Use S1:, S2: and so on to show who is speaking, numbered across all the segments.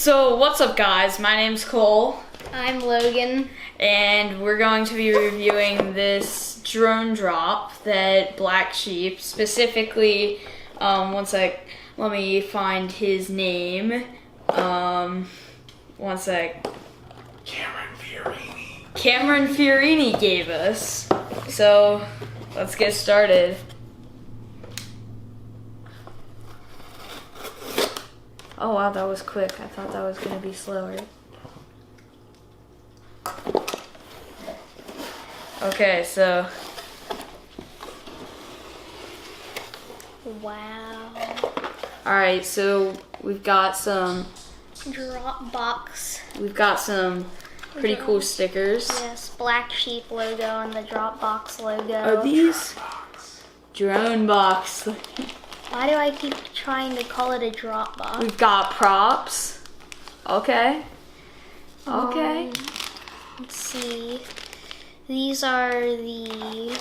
S1: So what's up guys, my name's Cole.
S2: I'm Logan.
S1: And we're going to be reviewing this drone drop that Black Sheep, specifically, one sec, let me find his name. One sec. Cameron Fiorini gave us. So let's get started. Oh wow, that was quick. I thought that was gonna be slower. Okay, so.
S2: Wow.
S1: Alright, so we've got some.
S2: Dropbox.
S1: We've got some pretty cool stickers.
S2: Yes, Black Sheep logo and the Dropbox logo.
S1: Are these? Drone box.
S2: Why do I keep trying to call it a Dropbox?
S1: We've got props. Okay. Okay.
S2: Let's see. These are the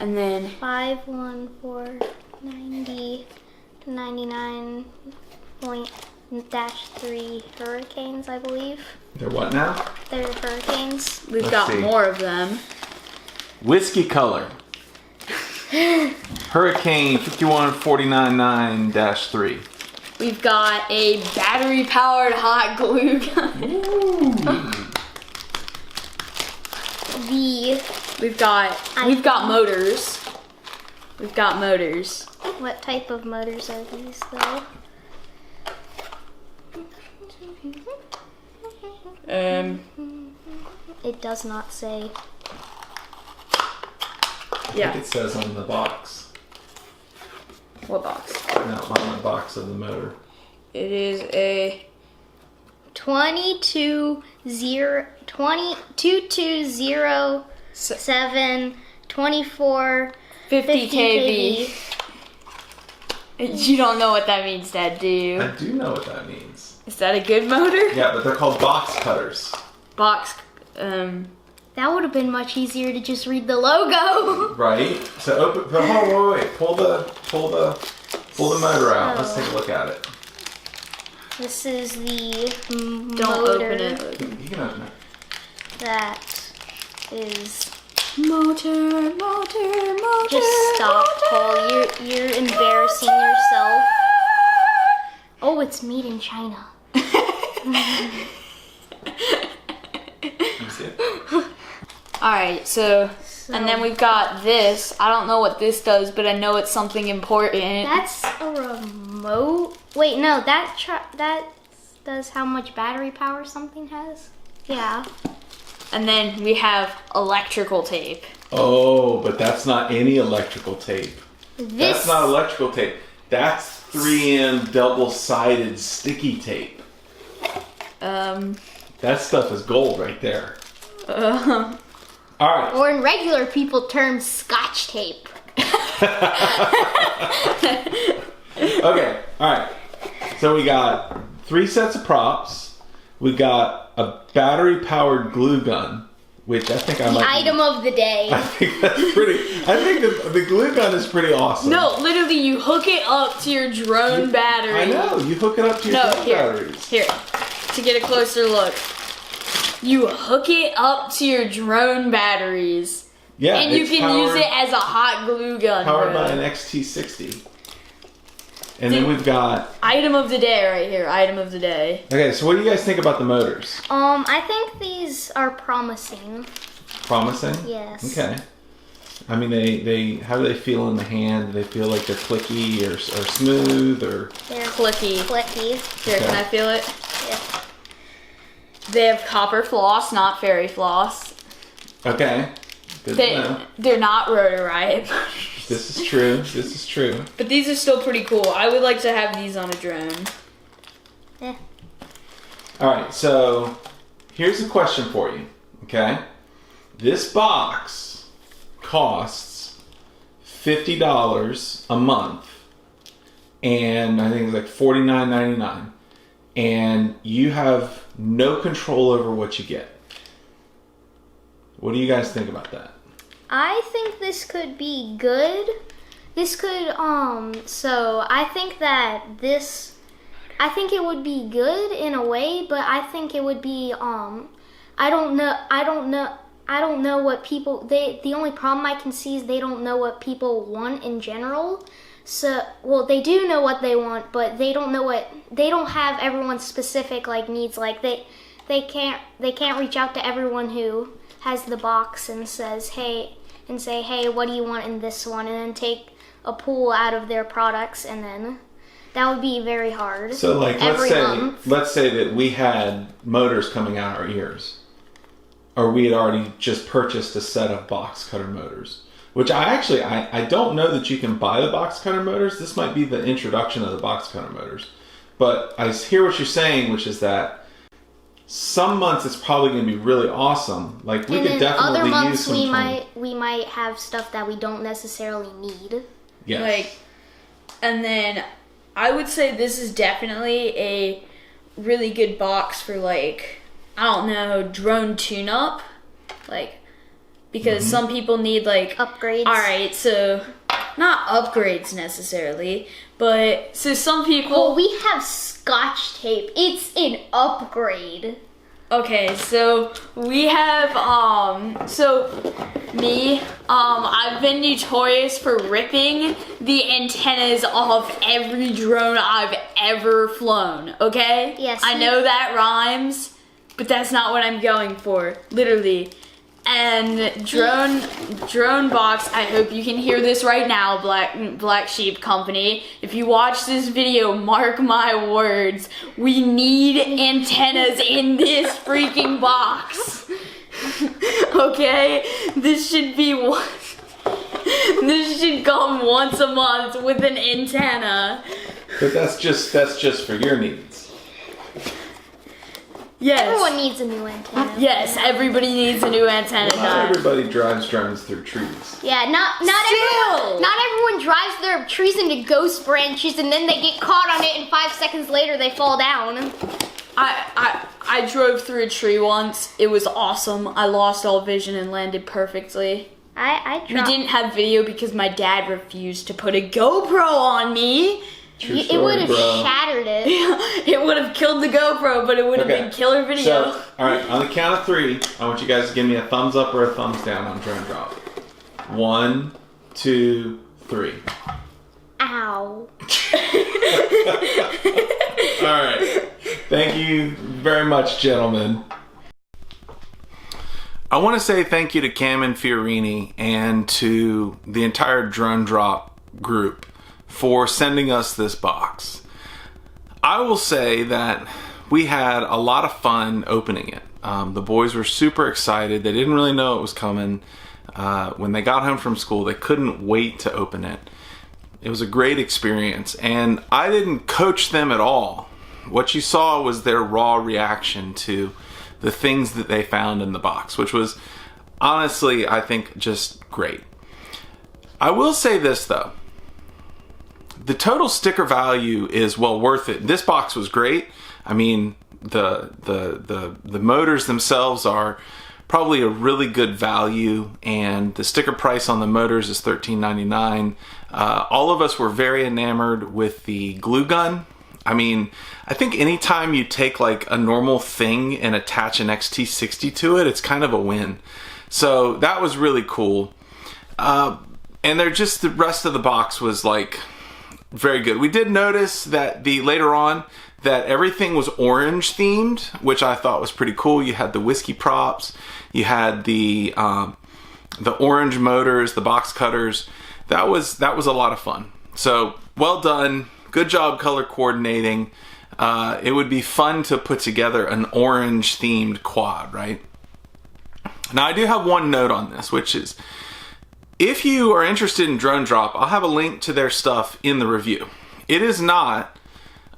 S1: And then
S2: 51490 to 99.-3 hurricanes, I believe.
S3: They're what now?
S2: They're hurricanes.
S1: we've
S3: Let's
S1: got
S3: see.
S1: more of them.
S3: Whiskey color. Hurricane 51499-3.
S1: We've got a battery-powered hot glue gun. We've got motors. We've got motors.
S2: What type of motors are these, though? It does not say.
S3: I
S1: Yeah.
S3: think it says on the box.
S1: What box?
S3: No, on the box of the motor.
S1: It is a
S2: 2207 24
S1: 50 kV. You don't know what that means, Dad, do you?
S3: I do know what that means.
S1: Is that a good motor?
S3: Yeah, but they're called box cutters.
S1: Box.
S2: That would have been much easier to just read the logo.
S3: Right? So open. But hold on, wait. Pull the motor out. Let's take a look at it.
S2: This is the
S1: Don't
S2: motor
S1: open it.
S3: You can open it.
S2: that is.
S1: Motor.
S2: Just stop, Paul. You're embarrassing yourself. Oh, it's made in China.
S3: Let me see it.
S1: Alright, so. And then we've got this. I don't know what this does, but I know it's something important.
S2: That's a remote. Wait, no, that does how much battery power something has. Yeah.
S1: And then we have electrical tape.
S3: Oh, but that's not any electrical tape. That's not electrical tape. That's 3M double-sided sticky tape. That stuff is gold right there. All right.
S2: Or in regular people terms, Scotch tape.
S3: Okay. All right. So we got 3 sets of props. We got a battery-powered glue gun, which I think I might.
S2: Item of the day.
S3: I think that's pretty. I think the glue gun is pretty awesome.
S1: No, literally, you hook it up to your drone battery.
S3: I know. You hook it up to your drone batteries.
S1: Here, to get a closer look. You hook it up to your drone batteries.
S3: Yeah.
S1: And you
S3: it's
S1: can use it as a hot glue gun.
S3: powered
S1: bro.
S3: by an XT60. And then we've got.
S1: Item of the day right here. Item of the day.
S3: Okay, so what do you guys think about the motors?
S2: I think these are promising.
S3: Promising?
S2: Yes.
S3: Okay. I mean, they how do they feel in the hand? Do they feel like they're clicky or smooth or?
S2: They're
S1: Clicky.
S2: clicky.
S1: Here,
S3: Okay.
S1: can I feel it?
S2: Yeah.
S1: They have copper floss, not fairy floss.
S3: Okay. Good to know.
S1: They're not rotorite.
S3: This is true. This is true.
S1: But these are still pretty cool. I would like to have these on a drone.
S2: Yeah.
S3: All right, so here's a question for you. Okay, this box costs $50 a month, and I think it's like $49.99, and you have no control over what you get. What do you guys think about that?
S2: I think this could be good. This could, so I think that this I think it would be good in a way, but I think it would be I don't know what people the only problem I can see is they don't know what people want in general. So, well, they do know what they want, but they don't have everyone's specific like needs. Like they can't reach out to everyone who has the box and say, hey, what do you want in this one? And then take a pool out of their products, and then that would be very hard.
S3: So, like,
S2: every month.
S3: let's say that we had motors coming out our ears, or we had already just purchased a set of box cutter motors. Which I don't know that you can buy the box cutter motors. This might be the introduction of the box cutter motors. But I hear what you're saying, which is that some months it's probably going to be really awesome. Like, we could definitely
S2: other months
S3: use some
S2: we might have stuff that we don't necessarily need.
S3: Yes.
S1: Like, and then I would say this is definitely a really good box for, like, I don't know, drone tune-up. Like, because some people need, like,
S2: upgrades.
S1: Alright, so not upgrades necessarily, but so some people.
S2: Well, we have Scotch tape. It's an upgrade.
S1: Okay, so we have I've been notorious for ripping the antennas off every drone I've ever flown, okay?
S2: Yes.
S1: I know that rhymes, but that's not what I'm going for, literally. And drone box, I hope you can hear this right now, Black Sheep Company. If you watch this video, mark my words, we need antennas in this freaking box. Okay? This should come once a month with an antenna.
S3: But that's just for your needs.
S1: Yes.
S2: Everyone needs a new antenna.
S1: Yes, everybody needs a new antenna.
S3: Well, not everybody drives drones through trees.
S2: Yeah, not everyone drives their trees into ghost branches and then they get caught on it and 5 seconds later they fall down.
S1: I drove through a tree once. It was awesome. I lost all vision and landed perfectly. We didn't have video because my dad refused to put a GoPro on me.
S2: It would have shattered it.
S1: It would have killed the GoPro, but it would have been killer video.
S3: So, alright, on the count of 3, I want you guys to give me a thumbs up or a thumbs down on drone drop. 1, 2, 3.
S2: Ow.
S3: Alright. Thank you very much, gentlemen. I want to say thank you to Cam Fiorini and to the entire Drone Drop group for sending us this box. I will say that we had a lot of fun opening it. The boys were super excited. They didn't really know it was coming. When they got home from school, they couldn't wait to open it. It was a great experience, and I didn't coach them at all. What you saw was their raw reaction to the things that they found in the box, which was honestly, I think, just great. I will say this though. The total sticker value is well worth it. This box was great. I mean, the motors themselves are probably a really good value, and the sticker price on the motors is $13.99. All of us were very enamored with the glue gun. I mean, I think anytime you take like a normal thing and attach an XT60 to it, it's kind of a win. So that was really cool. And the rest of the box was like very good. We did notice that later on that everything was orange themed, which I thought was pretty cool. You had the whiskey props, you had the orange motors, the box cutters. That was a lot of fun. So well done. Good job color coordinating. It would be fun to put together an orange themed quad, right? Now I do have one note on this, which is if you are interested in Drone Drop, I'll have a link to their stuff in the review. It is not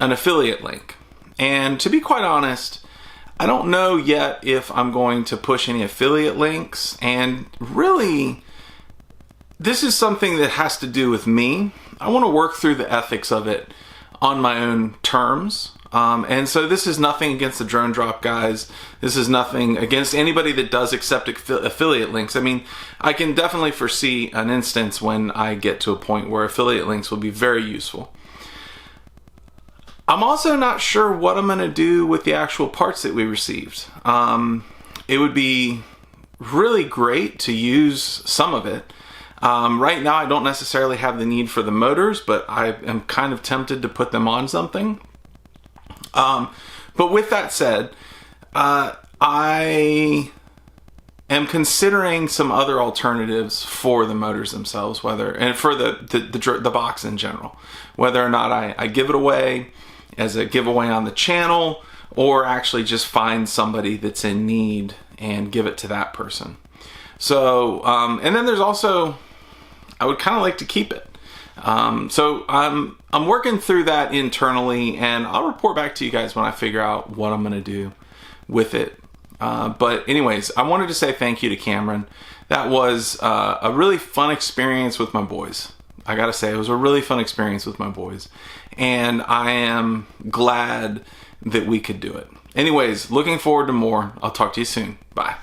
S3: an affiliate link. And to be quite honest, I don't know yet if I'm going to push any affiliate links. And really, this is something that has to do with me. I want to work through the ethics of it on my own terms. And so this is nothing against the Drone Drop guys. This is nothing against anybody that does accept affiliate links. I mean, I can definitely foresee an instance when I get to a point where affiliate links will be very useful. I'm also not sure what I'm going to do with the actual parts that we received. It would be really great to use some of it. Right now, I don't necessarily have the need for the motors, but I am kind of tempted to put them on something. But with that said, I am considering some other alternatives for the motors themselves, and for the box in general, whether or not I give it away as a giveaway on the channel, or actually just find somebody that's in need and give it to that person. So, and then there's also, I would kind of like to keep it. So I'm working through that internally, and I'll report back to you guys when I figure out what I'm going to do with it. But anyways, I wanted to say thank you to Cameron. That was a really fun experience with my boys. I gotta say, it was a really fun experience with my boys, and I am glad that we could do it. Anyways, looking forward to more. I'll talk to you soon. Bye.